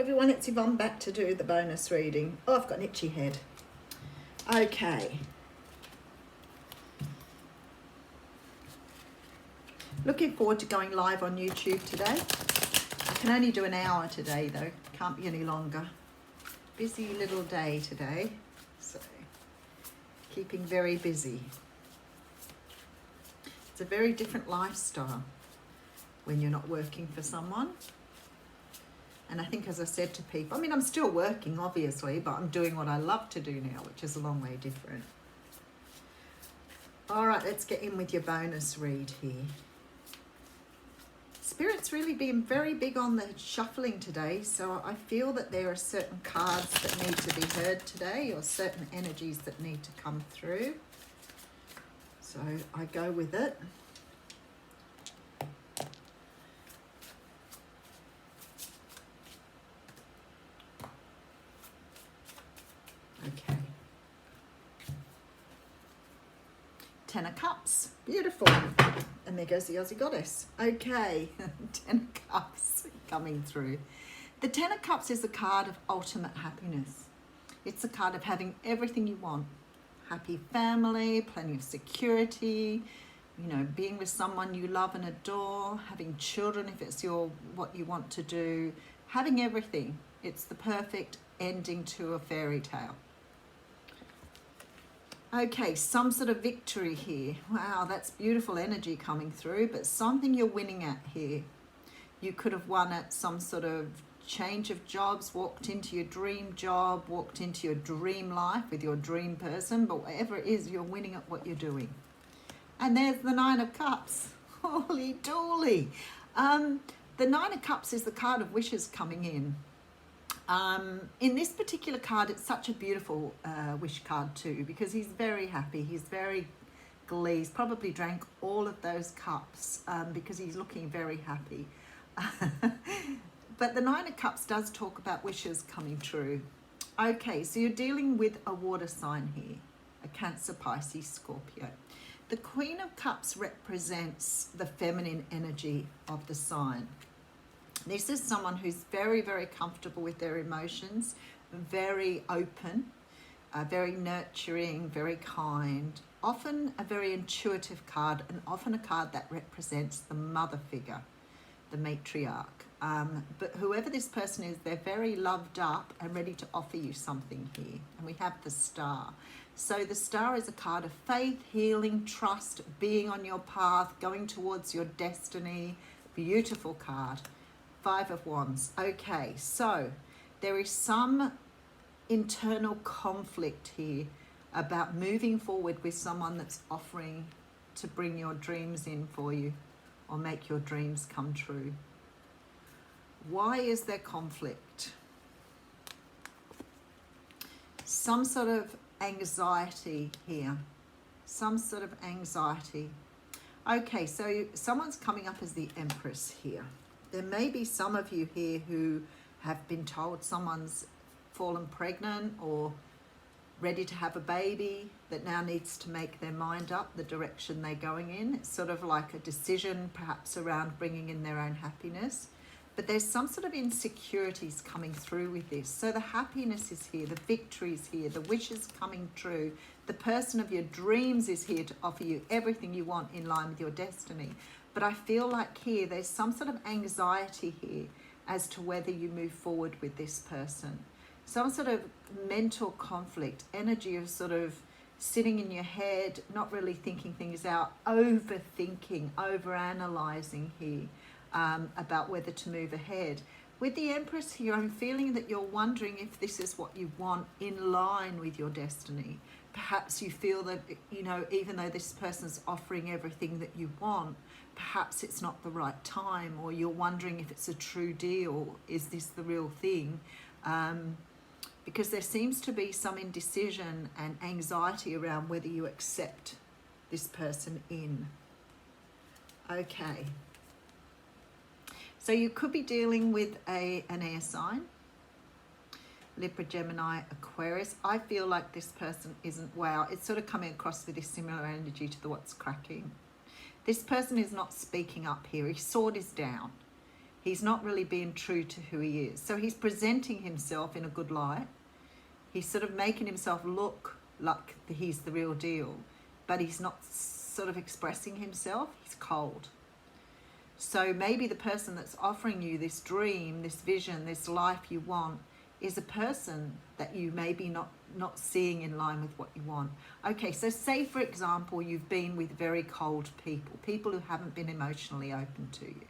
everyone, it's Yvonne back to do the bonus reading. Oh, I've got an itchy head. Okay. Looking forward to going live on YouTube today. I can only do an hour today though, can't be any longer. Busy little day today, so keeping very busy. It's a very different lifestyle when you're not working for someone. And I think, as I said to people, I mean, I'm still working, obviously, but I'm doing what I love to do now, which is a long way different. All right, let's get in with your bonus read here. Spirit's really been very big on the shuffling today, so I feel that there are certain cards that need to be heard today, or certain energies that need to come through. So I go with it. Okay. Ten of Cups. Beautiful. And there goes the Aussie Goddess. Okay. Ten of Cups coming through. The Ten of Cups is a card of ultimate happiness. It's a card of having everything you want. Happy family, plenty of security, you know, being with someone you love and adore, having children if it's what you want to do, having everything. It's the perfect ending to a fairy tale. Okay, some sort of victory here. Wow, that's beautiful energy coming through, but something you're winning at here. You could have won at some sort of change of jobs, walked into your dream job, walked into your dream life with your dream person, but whatever it is, you're winning at what you're doing. And there's the Nine of Cups. Holy dooly. The Nine of Cups is the card of wishes coming in. In this particular card, it's such a beautiful wish card too, because he's very happy, he's very glee, he's probably drank all of those cups because he's looking very happy. But the Nine of Cups does talk about wishes coming true. Okay, so you're dealing with a water sign here, a Cancer, Pisces, Scorpio. The Queen of Cups represents the feminine energy of the sign. This is someone who's very, very comfortable with their emotions, very open, very nurturing, very kind, often a very intuitive card, and often a card that represents the mother figure, the matriarch. But whoever this person is, they're very loved up and ready to offer you something here. And we have the Star. So the Star is a card of faith, healing, trust, being on your path, going towards your destiny. Beautiful card. Five of Wands. Okay, so there is some internal conflict here about moving forward with someone that's offering to bring your dreams in for you or make your dreams come true. Why is there conflict? Some sort of anxiety here. Some sort of anxiety. Okay, so someone's coming up as the Empress here. There may be some of you here who have been told someone's fallen pregnant or ready to have a baby that now needs to make their mind up the direction they're going in. It's sort of like a decision perhaps around bringing in their own happiness. But there's some sort of insecurities coming through with this. So the happiness is here, the victory is here, the wishes coming true. The person of your dreams is here to offer you everything you want in line with your destiny. But I feel like here, there's some sort of anxiety here as to whether you move forward with this person. Some sort of mental conflict, energy of sort of sitting in your head, not really thinking things out, overthinking, overanalyzing here about whether to move ahead. With the Empress here, I'm feeling that you're wondering if this is what you want in line with your destiny. Perhaps you feel that, you know, even though this person's offering everything that you want, perhaps it's not the right time, or you're wondering if it's a true deal. Is this the real thing? Because there seems to be some indecision and anxiety around whether you accept this person in. Okay. So you could be dealing with an air sign. Libra, Gemini, Aquarius. I feel like this person isn't, wow, it's sort of coming across with this similar energy to the What's Cracking. This person is not speaking up here. His sword is down. He's not really being true to who he is. So he's presenting himself in a good light. He's sort of making himself look like he's the real deal, but he's not sort of expressing himself. He's cold. So maybe the person that's offering you this dream, this vision, this life you want is a person that you maybe not seeing in line with what you want. Okay, so say for example, you've been with very cold people who haven't been emotionally open to you.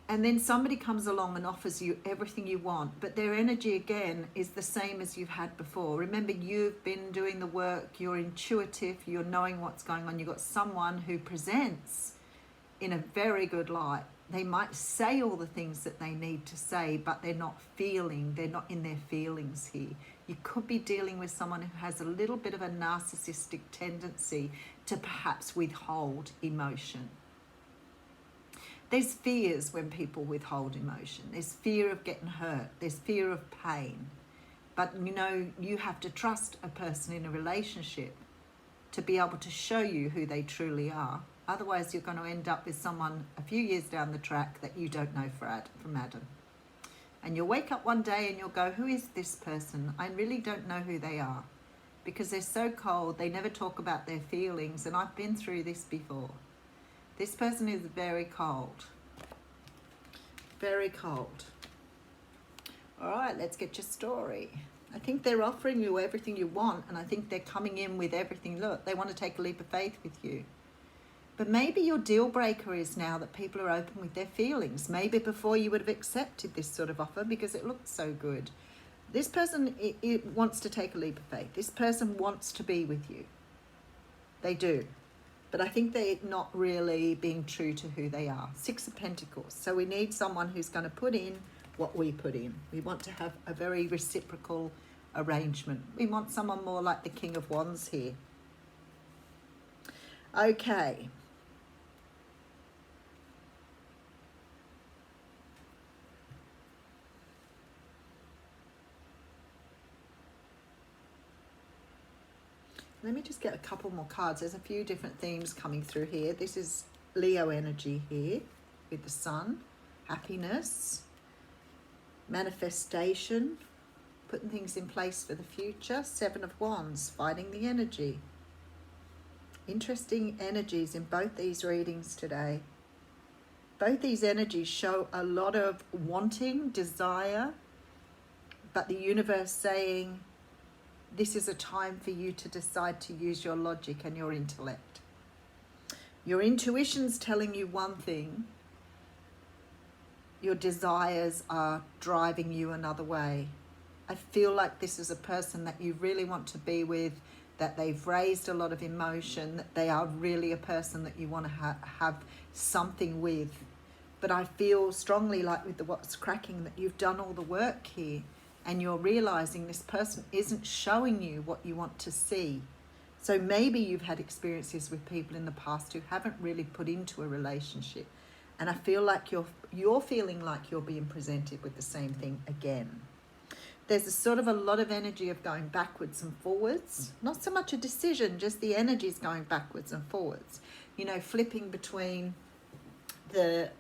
And then somebody comes along and offers you everything you want, but their energy again is the same as you've had before. Remember, you've been doing the work, you're intuitive, you're knowing what's going on. You've got someone who presents in a very good light. They might say all the things that they need to say, but they're not in their feelings here. You could be dealing with someone who has a little bit of a narcissistic tendency to perhaps withhold emotion. There's fears when people withhold emotion. There's fear of getting hurt. There's fear of pain. But you know, you have to trust a person in a relationship to be able to show you who they truly are. Otherwise, you're going to end up with someone a few years down the track that you don't know from Adam. And you'll wake up one day and you'll go, who is this person? I really don't know who they are. Because they're so cold, they never talk about their feelings. And I've been through this before. This person is very cold. Very cold. All right, let's get your story. I think they're offering you everything you want. And I think they're coming in with everything. Look, they want to take a leap of faith with you. But maybe your deal breaker is now that people are open with their feelings. Maybe before you would have accepted this sort of offer because it looked so good. This person it wants to take a leap of faith. This person wants to be with you. They do. But I think they're not really being true to who they are. 6 of Pentacles. So we need someone who's going to put in what we put in. We want to have a very reciprocal arrangement. We want someone more like the King of Wands here. Okay. Let me just get a couple more cards. There's a few different themes coming through here. This is Leo energy here with the Sun. Happiness. Manifestation. Putting things in place for the future. 7 of Wands. Fighting the energy. Interesting energies in both these readings today. Both these energies show a lot of wanting, desire, but the universe saying, this is a time for you to decide to use your logic and your intellect. Your intuition's telling you one thing. Your desires are driving you another way. I feel like this is a person that you really want to be with, that they've raised a lot of emotion, that they are really a person that you want to have something with. But I feel strongly like with the what's cracking that you've done all the work here. And you're realizing this person isn't showing you what you want to see. So maybe you've had experiences with people in the past who haven't really put into a relationship. And I feel like you're feeling like you're being presented with the same thing again. There's a sort of a lot of energy of going backwards and forwards. Not so much a decision, just the energy is going backwards and forwards. You know, flipping between the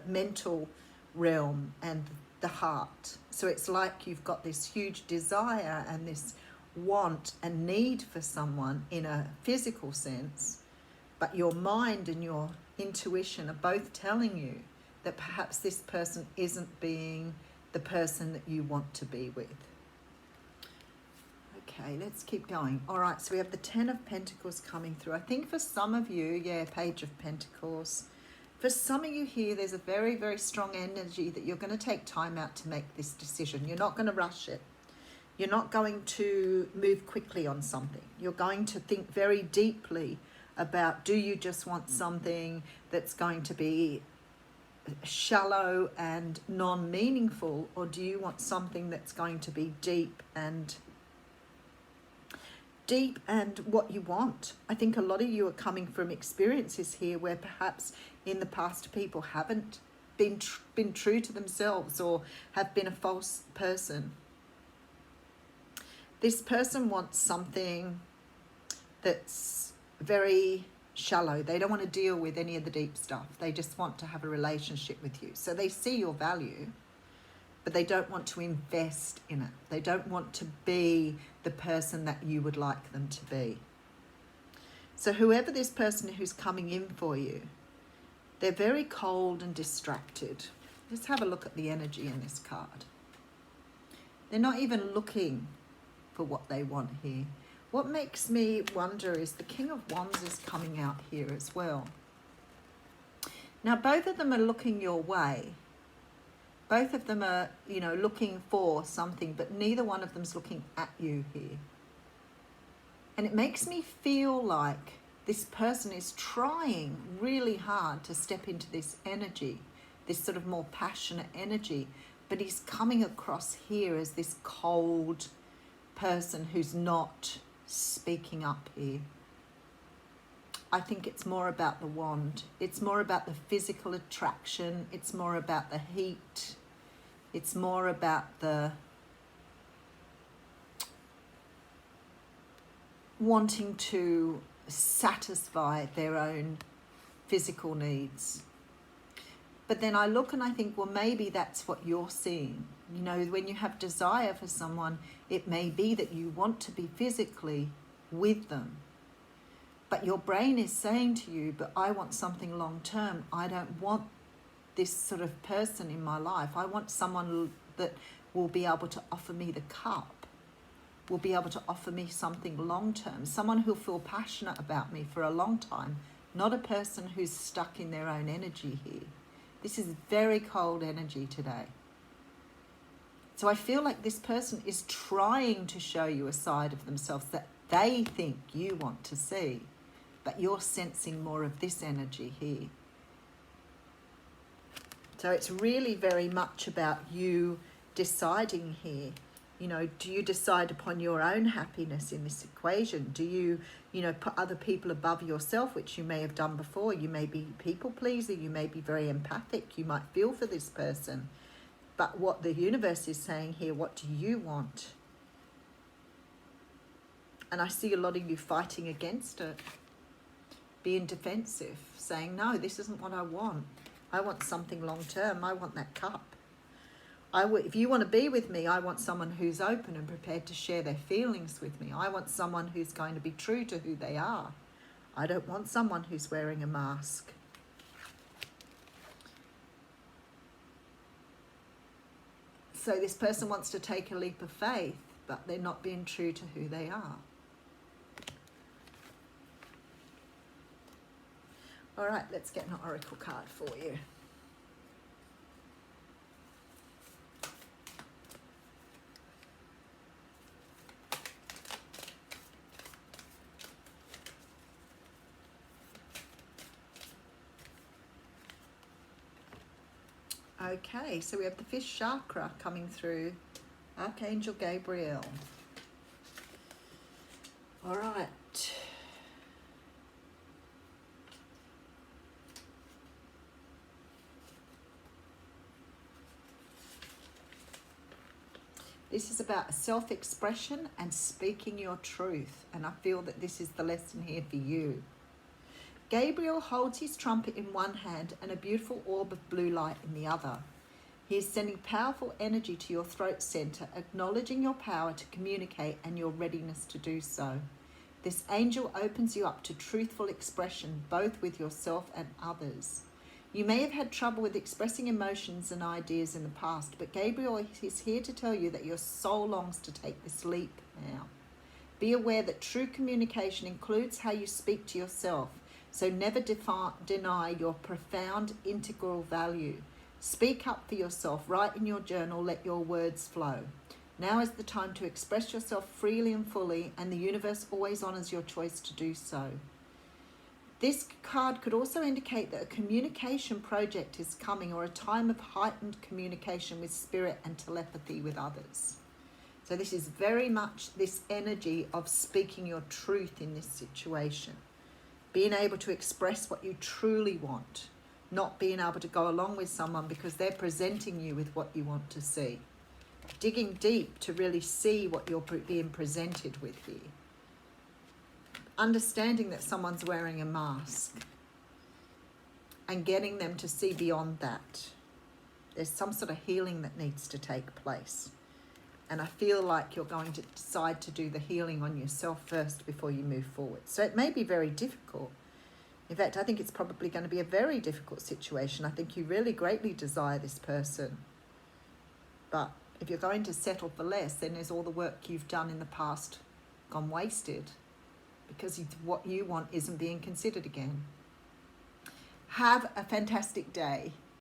mental realm and the heart. So it's like you've got this huge desire and this want and need for someone in a physical sense, but your mind and your intuition are both telling you that perhaps this person isn't being the person that you want to be with. Okay, let's keep going. All right, so we have the 10 of Pentacles coming through. I think for some of you, Page of Pentacles. For some of you here, there's a very, very strong energy that you're going to take time out to make this decision. You're not going to rush it. You're not going to move quickly on something. You're going to think very deeply about, do you just want something that's going to be shallow and non-meaningful, or do you want something that's going to be deep and what you want? I think a lot of you are coming from experiences here where perhaps in the past people haven't been true to themselves or have been a false person. This person wants something that's very shallow. They don't want to deal with any of the deep stuff. They just want to have a relationship with you. So they see your value, but they don't want to invest in it. They don't want to be the person that you would like them to be. So whoever this person who's coming in for you, they're very cold and distracted. Let's have a look at the energy in this card. They're not even looking for what they want here. What makes me wonder is the King of Wands is coming out here as well. Now, both of them are looking your way. Both of them are, you know, looking for something, but neither one of them's looking at you here. And it makes me feel like this person is trying really hard to step into this energy, this sort of more passionate energy, but he's coming across here as this cold person who's not speaking up here. I think it's more about the wand. It's more about the physical attraction. It's more about the heat. It's more about the wanting to satisfy their own physical needs. But then I look and I think, well, maybe that's what you're seeing. You know, when you have desire for someone, it may be that you want to be physically with them. But your brain is saying to you, but I want something long term. I don't want this sort of person in my life. I want someone that will be able to offer me the cup, will be able to offer me something long term, someone who'll feel passionate about me for a long time, not a person who's stuck in their own energy here. This is very cold energy today. So I feel like this person is trying to show you a side of themselves that they think you want to see, but you're sensing more of this energy here. So it's really very much about you deciding here. You know, do you decide upon your own happiness in this equation? Do you, you know, put other people above yourself, which you may have done before? You may be people pleaser. You may be very empathic. You might feel for this person. But what the universe is saying here, what do you want? And I see a lot of you fighting against it, being defensive, saying, no, this isn't what I want. I want something long term. I want that cup. If you want to be with me, I want someone who's open and prepared to share their feelings with me. I want someone who's going to be true to who they are. I don't want someone who's wearing a mask. So this person wants to take a leap of faith, but they're not being true to who they are. All right, let's get an oracle card for you. Okay, so we have the fifth chakra coming through, Archangel Gabriel. All right. This is about self-expression and speaking your truth, and I feel that this is the lesson here for you. Gabriel holds his trumpet in one hand and a beautiful orb of blue light in the other. He is sending powerful energy to your throat center, acknowledging your power to communicate and your readiness to do so. This angel opens you up to truthful expression, both with yourself and others. You may have had trouble with expressing emotions and ideas in the past, but Gabriel is here to tell you that your soul longs to take this leap now. Be aware that true communication includes how you speak to yourself, so never deny your profound integral value. Speak up for yourself, write in your journal, let your words flow. Now is the time to express yourself freely and fully, and the universe always honors your choice to do so. This card could also indicate that a communication project is coming, or a time of heightened communication with spirit and telepathy with others. So this is very much this energy of speaking your truth in this situation. Being able to express what you truly want, not being able to go along with someone because they're presenting you with what you want to see. Digging deep to really see what you're being presented with here. understanding that someone's wearing a mask and getting them to see beyond that. There's some sort of healing that needs to take place. And I feel like you're going to decide to do the healing on yourself first before you move forward. So it may be very difficult. In fact, I think it's probably going to be a very difficult situation. I think you really greatly desire this person. But if you're going to settle for less, then there's all the work you've done in the past gone wasted, because what you want isn't being considered again. Have a fantastic day.